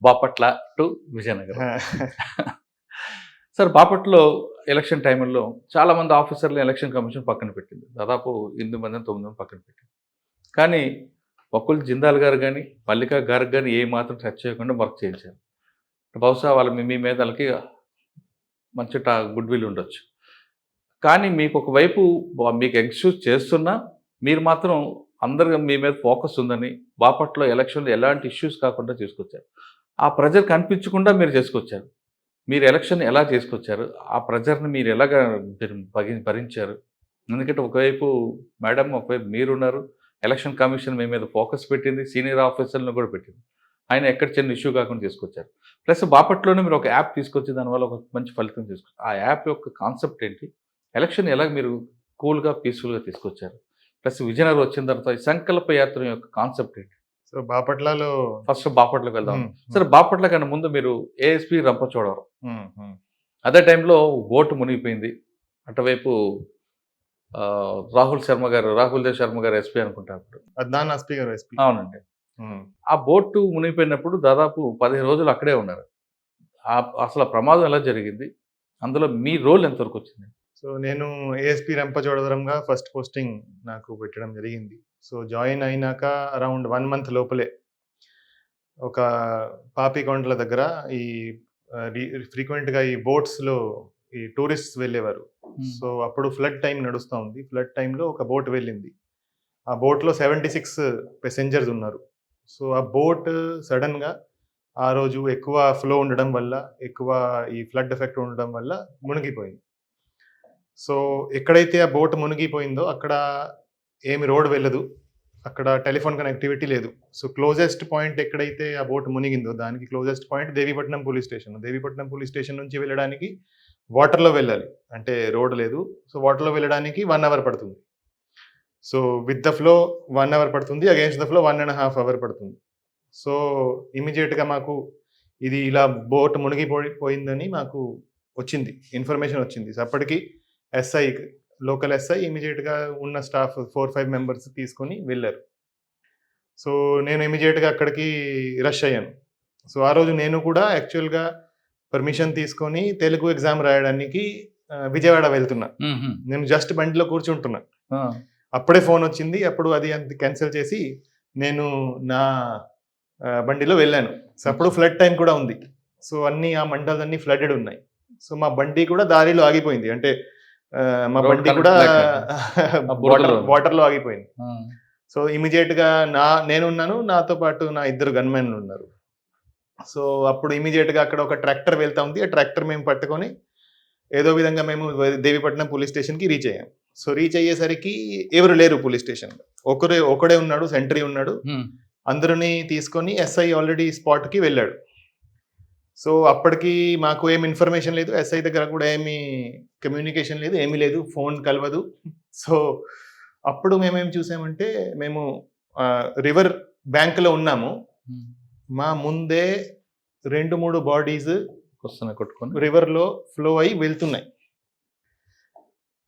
Bapatla to Vizianagaram. Sir బాపట్లలో election టైముల్లో చాలామంది ఆఫీసర్లు ఎలక్షన్ కమిషన్ పక్కన పెట్టింది. దాదాపు 8 మందిని, 9 మందిని పక్కన పెట్టింది. కానీ వకుల్ జిందాల్ గారు గాని, మల్లికా గార్గ్ గాని ఏ మాత్రం టచ్ చేయకుండా వర్క్ చేయించారు. బహుశా వాళ్ళు మీ మీద ఆళ్ళకి మంచి గుడ్ విల్ ఉండొచ్చు. కానీ మీకు ఒకవైపు మీకు ఎక్స్‌క్యూజ్ చేస్తున్నా, మీరు మాత్రం అందరు మీ మీద ఫోకస్ ఉందని, బాపట్ల ఎలక్షన్‌లో ఎలాంటి ఇష్యూస్ కాకుండా తీసుకొచ్చారు. ఆ ప్రెజర్ కనిపించకుండా మీరు చేసుకొచ్చారు. మీరు ఎలక్షన్ ఎలా చేసుకొచ్చారు? ఆ ప్రెజర్‌ని మీరు ఎలాగా భరించారు? ఎందుకంటే ఒకవైపు మేడం, ఒకవైపు మీరున్నారు. ఎలక్షన్ కమిషన్ మీ మీద ఫోకస్ పెట్టింది. సీనియర్ ఆఫీసర్‌లను కూడా పెట్టింది. ఆయన ఎక్కడ చిన్న ఇష్యూ కాకుండా తీసుకొచ్చారు. ప్లస్ బాపట్లోనే మీరు ఒక యాప్ తీసుకొచ్చి దానివల్ల ఒక మంచి ఫలితం తీసుకొచ్చారు. ఆ యాప్ యొక్క కాన్సెప్ట్ ఏంటి? ఎలక్షన్ ఎలాగ మీరు కూల్‌గా, పీస్‌ఫుల్‌గా తీసుకొచ్చారు? ప్లస్ విజయనగరం వచ్చిన తర్వాత ఈ సంకల్ప యాత్ర యొక్క కాన్సెప్ట్ ఏంటి? సో బాపట్లలో ఫస్ట్ బాపట్లకు వెళ్దాం. సరే, బాపట్ల కన్నా ముందు మీరు ఏఎస్పీ రంపచోడవరం. అదే టైంలో బోటు మునిగిపోయింది. అటువైపు రాహుల్ దేవ్ శర్మ గారు ఎస్పీ అనుకుంటా అప్పుడు. అద్నాన్ ఎస్పీ గారు ఎస్పీ. అవునండి. ఆ బోటు మునిగిపోయినప్పుడు దాదాపు 15 రోజులు అక్కడే ఉన్నారు. అసలు ఆ ప్రమాదం ఎలా జరిగింది? అందులో మీ రోల్ ఎంతవరకు వచ్చింది? సో నేను ఏఎస్పీ రంపచోడవరంగా ఫస్ట్ పోస్టింగ్ నాకు పెట్టడం జరిగింది. సో జాయిన్ అయినాక అరౌండ్ 1 మంత్ లోపలే ఒక పాపికొండల దగ్గర ఈ ఫ్రీక్వెంట్‌గా ఈ బోట్స్‌లో ఈ టూరిస్ట్స్ వెళ్ళేవారు. సో అప్పుడు ఫ్లడ్ టైం నడుస్తూ ఉంది. ఫ్లడ్ టైంలో ఒక బోట్ వెళ్ళింది. ఆ బోట్‌లో 76 ప్యాసింజర్స్ ఉన్నారు. సో ఆ బోట్ సడన్‌గా ఆ రోజు ఎక్కువ ఫ్లో ఉండడం వల్ల, ఎక్కువ ఈ ఫ్లడ్ ఎఫెక్ట్ ఉండడం వల్ల మునిగిపోయింది. సో ఎక్కడైతే ఆ బోట్ మునిగిపోయిందో అక్కడ ఏమి రోడ్ వెళ్ళదు. అక్కడ టెలిఫోన్ కనెక్టివిటీ లేదు. సో క్లోజెస్ట్ పాయింట్ ఎక్కడైతే ఆ బోట్ మునిగిందో దానికి closest point Devipatnam police station. Devipatnam police station నుంచి వెళ్ళడానికి వాటర్‌లో వెళ్ళాలి. అంటే రోడ్ లేదు. సో వాటర్‌లో వెళ్ళడానికి 1 అవర్ పడుతుంది. So with the flow 1 hour పడుతుంది. అగెయిన్స్ట్ ద ఫ్లో 1.5 అవర్ పడుతుంది. సో ఇమ్మీడియేట్‌గా మాకు ఇది ఇలా బోట్ మునిగిపోయిందని మాకు వచ్చింది. ఇన్ఫర్మేషన్ వచ్చింది. సో అప్పటికి ఎస్ఐ, లోకల్ ఎస్ఐ ఇమ్మీడియేట్‌గా ఉన్న స్టాఫ్ 4, 5 మెంబర్స్ తీసుకొని వెళ్ళారు. సో నేను ఇమ్మీడియేట్‌గా అక్కడికి రష్ అయ్యాను. సో ఆ రోజు నేను కూడా యాక్చువల్‌గా పర్మిషన్ తీసుకొని తెలుగు ఎగ్జామ్ రాయడానికి విజయవాడ వెళ్తున్నా. నేను జస్ట్ బండిలో కూర్చుంటున్నా. అప్పుడే ఫోన్ వచ్చింది. అప్పుడు అది క్యాన్సిల్ చేసి నేను నా బండిలో వెళ్ళాను. సో అప్పుడు ఫ్లడ్ టైం కూడా ఉంది. సో ఆ మండల్స్ అన్నీ ఫ్లడెడ్ ఉన్నాయి. సో మా బండి కూడా దారిలో ఆగిపోయింది. అంటే మా బండి కూడా వాటర్‌లో ఆగిపోయింది. సో ఇమ్మీడియేట్‌గా నేనున్నాను. నాతో పాటు నా 2 గన్‌మెన్‌లు ఉన్నారు. సో అప్పుడు ఇమ్మీడియేట్‌గా అక్కడ ఒక ట్రాక్టర్ వెళ్తా ఉంది. ఆ ట్రాక్టర్ మేము పట్టుకొని ఏదో విధంగా మేము దేవీపట్నం పోలీస్ స్టేషన్‌కి రీచ్ అయ్యాం. సో రీచ్ అయ్యేసరికి ఎవరు లేరు పోలీస్ స్టేషన్‌లో. ఒకడే ఉన్నాడు, సెంట్రీ ఉన్నాడు. అందరిని తీసుకొని ఎస్ఐ ఆల్రెడీ స్పాట్‌కి వెళ్ళాడు. సో అప్పటికి మాకు ఏమి ఇన్ఫర్మేషన్ లేదు. ఎస్ఐ దగ్గర కూడా ఏమి కమ్యూనికేషన్ లేదు, ఏమీ లేదు. ఫోన్ కలవదు. సో అప్పుడు మేమేం చూసామంటే మేము రివర్ బ్యాంక్‌లో ఉన్నాము. మా ముందే 2, 3 బాడీస్ కొట్టుకొని రివర్‌లో ఫ్లో అయ్యి వెళ్తున్నాయి.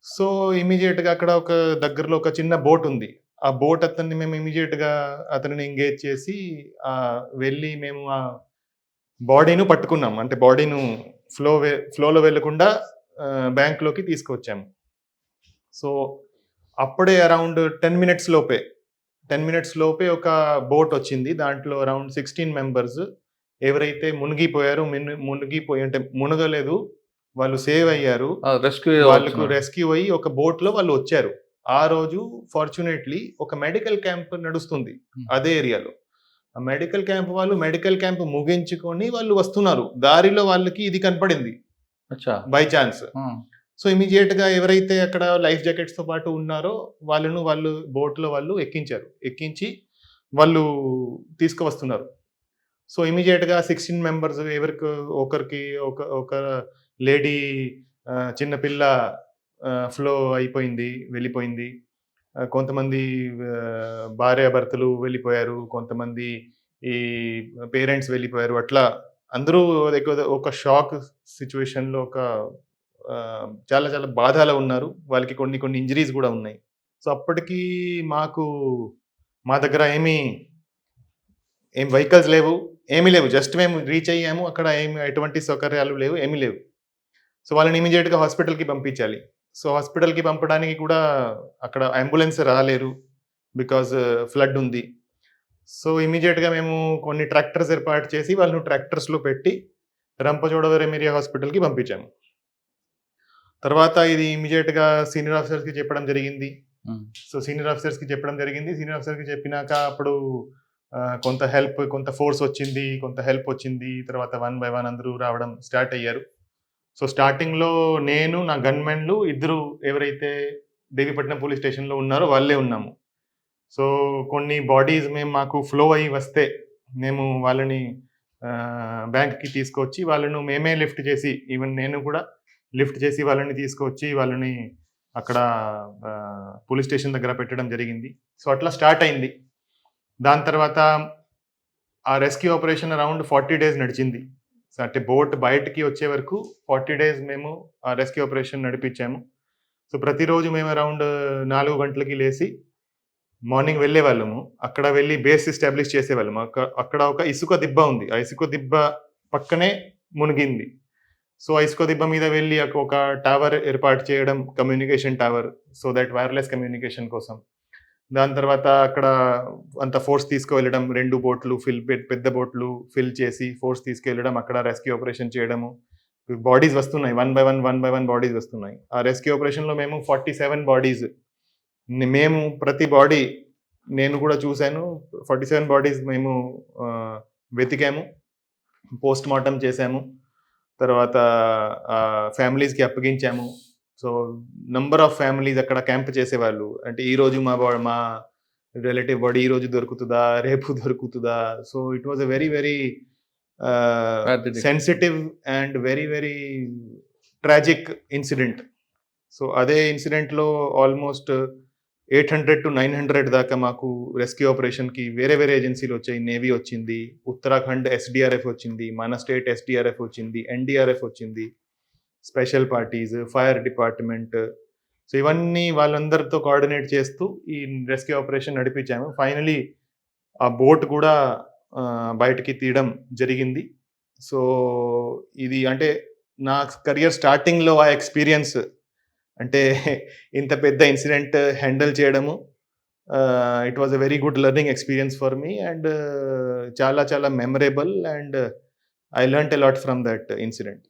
సో ఇమ్మీడియేట్‌గా అక్కడ ఒక దగ్గరలో ఒక చిన్న బోట్ ఉంది. ఆ బోట్ అతన్ని మేము ఇమ్మీడియేట్‌గా అతనిని ఎంగేజ్ చేసి వెళ్ళి మేము ఆ బాడీను పట్టుకున్నాం. అంటే బాడీను ఫ్లోలో వెళ్ళకుండా బ్యాంక్‌లోకి తీసుకొచ్చాము. సో అప్పుడే అరౌండ్ 10 మినిట్స్ లోపే ఒక బోట్ వచ్చింది. దాంట్లో అరౌండ్ 16 మెంబర్స్ ఎవరైతే మునిగిపోయి అంటే మునగలేదు, వాళ్ళు సేవ్ అయ్యారు. వాళ్ళకు రెస్క్యూ అయ్యి ఒక బోట్‌లో వాళ్ళు వచ్చారు. ఆ రోజు ఫార్చునేట్లీ ఒక మెడికల్ క్యాంప్ నడుస్తుంది అదే ఏరియాలో. ఆ మెడికల్ క్యాంప్ ముగించుకొని వాళ్ళు వస్తున్నారు. దారిలో వాళ్ళకి ఇది కనపడింది బై ఛాన్స్. సో ఇమ్మీడియేట్‌గా ఎవరైతే అక్కడ లైఫ్ జాకెట్స్‌తో పాటు ఉన్నారో వాళ్ళు బోట్‌లో ఎక్కించారు. ఎక్కించి వాళ్ళు తీసుకువస్తున్నారు. సో ఇమ్మీడియేట్‌గా 16 మెంబర్స్ ఒకరికి ఒక లేడీ చిన్న పిల్ల ఫ్లో అయిపోయింది, వెళ్ళిపోయింది. కొంతమంది భార్యాభర్తలు వెళ్ళిపోయారు. కొంతమంది ఈ పేరెంట్స్ వెళ్ళిపోయారు. అట్లా అందరూ ఒక షాక్ సిచ్యువేషన్‌లో చాలా చాలా బాధలో ఉన్నారు. వాళ్ళకి కొన్ని ఇంజరీస్ కూడా ఉన్నాయి. సో అప్పటికి మా దగ్గర ఏం వెహికల్స్ లేవు, ఏమీ లేవు. జస్ట్ మేము రీచ్ అయ్యాము. అక్కడ ఎటువంటి సౌకర్యాలు లేవు, ఏమీ లేవు. సో, వాళ్ళని ఇమ్మీడియేట్‌గా హాస్పిటల్‌కి పంపించాలి. సో, హాస్పిటల్‌కి పంపడానికి కూడా అక్కడ అంబులెన్స్ రాలేరు. బికాజ్ ఫ్లడ్ ఉంది. సో, ఇమ్మీడియేట్‌గా మేము కొన్ని ట్రాక్టర్స్ ఏర్పాటు చేసి వాళ్ళను ట్రాక్టర్స్‌లో పెట్టి రంపచోడవరం ఏరియా హాస్పిటల్‌కి పంపించాము. తర్వాత ఇది ఇమ్మీడియేట్‌గా సీనియర్ ఆఫీసర్స్‌కి చెప్పడం జరిగింది. సో, సీనియర్ ఆఫీసర్స్‌కి చెప్పడం జరిగింది. సీనియర్ ఆఫీసర్‌కి చెప్పినాక అప్పుడు కొంత ఫోర్స్ వచ్చింది, కొంత హెల్ప్ వచ్చింది. తర్వాత వన్ బై వన్ అందరూ రావడం స్టార్ట్ అయ్యారు. సో, స్టార్టింగ్‌లో నేను, నా గన్‌మెన్‌లు ఇద్దరు ఎవరైతే దేవీపట్నం పోలీస్ స్టేషన్‌లో ఉన్నారో వాళ్ళే ఉన్నాము. సో, కొన్ని బాడీస్ మాకు ఫ్లో అయ్యి వస్తే మేము వాళ్ళని బ్యాంక్‌కి తీసుకొచ్చి వాళ్ళను మేమే లిఫ్ట్ చేసి, ఈవెన్ నేను కూడా లిఫ్ట్ చేసి వాళ్ళని తీసుకొచ్చి వాళ్ళని అక్కడ పోలీస్ స్టేషన్ దగ్గర పెట్టడం జరిగింది. సో, అట్లా స్టార్ట్ అయింది. దాని తర్వాత ఆ రెస్క్యూ ఆపరేషన్ అరౌండ్ 40 డేస్ నడిచింది. సో, అంటే బోట్ బయటికి వచ్చే వరకు 40 డేస్ మేము ఆ రెస్క్యూ ఆపరేషన్ నడిపించాము. సో, ప్రతిరోజు మేము అరౌండ్ 4 గంటలకి లేసి మార్నింగ్ వెళ్ళేవాళ్ళము. అక్కడ వెళ్ళి బేస్ ఎస్టాబ్లిష్ చేసేవాళ్ళము. అక్కడ ఒక ఇసుక దిబ్బ ఉంది. ఆ ఇసుక దిబ్బ పక్కనే మునిగింది. సో, ఆ ఇసుక దిబ్బ మీద వెళ్ళి ఒక టవర్ ఏర్పాటు చేయడం, communication tower. So that wireless communication కోసం. దాని తర్వాత అక్కడ అంత ఫోర్స్ తీసుకువెళ్ళడం, 2 బోట్లు పెద్ద బోట్లు ఫిల్ చేసి ఫోర్స్ తీసుకెళ్ళడం, అక్కడ రెస్క్యూ ఆపరేషన్ చేయడము. బాడీస్ వస్తున్నాయి. వన్ బై వన్ బాడీస్ వస్తున్నాయి. ఆ రెస్క్యూ ఆపరేషన్‌లో మేము 47 బాడీస్ మేము ప్రతి బాడీ నేను కూడా చూసాను. 47 బాడీస్ మేము వెతికాము. పోస్ట్ మార్టం చేశాము. తర్వాత ఫ్యామిలీస్‌కి అప్పగించాము. సో, నంబర్ ఆఫ్ ఫ్యామిలీస్ అక్కడ క్యాంప్ చేసేవాళ్ళు. అంటే ఈరోజు మా రిలేటివ్ బాడీ ఈరోజు దొరుకుతుందా? రేపు దొరుకుతుందా? So, it was a very, very sensitive and very, very tragic incident. So, అదే ఇన్సిడెంట్‌లో ఆల్మోస్ట్ 800-900 దాకా మాకు రెస్క్యూ ఆపరేషన్‌కి వేరే వేరే ఏజెన్సీలు వచ్చాయి. నేవీ వచ్చింది, ఉత్తరాఖండ్ ఎస్‌డీఆర్ఎఫ్ వచ్చింది, మన స్టేట్ ఎస్‌డీఆర్ఎఫ్ వచ్చింది, ఎన్‌డీఆర్ఎఫ్ వచ్చింది, special parties, fire department. So, ఇవన్నీ వాళ్ళందరితో కోఆర్డినేట్ చేస్తూ ఈ రెస్క్యూ ఆపరేషన్ నడిపించాము. ఫైనలీ ఆ బోట్ కూడా బయటికి తీయడం జరిగింది. సో, ఇది అంటే నా కెరియర్ స్టార్టింగ్‌లో ఆ ఎక్స్‌పీరియన్స్ అంటే ఇంత పెద్ద ఇన్సిడెంట్ హ్యాండిల్ చేయడము it was a very good learning experience for me and చాలా చాలా memorable and I learned a lot from that incident.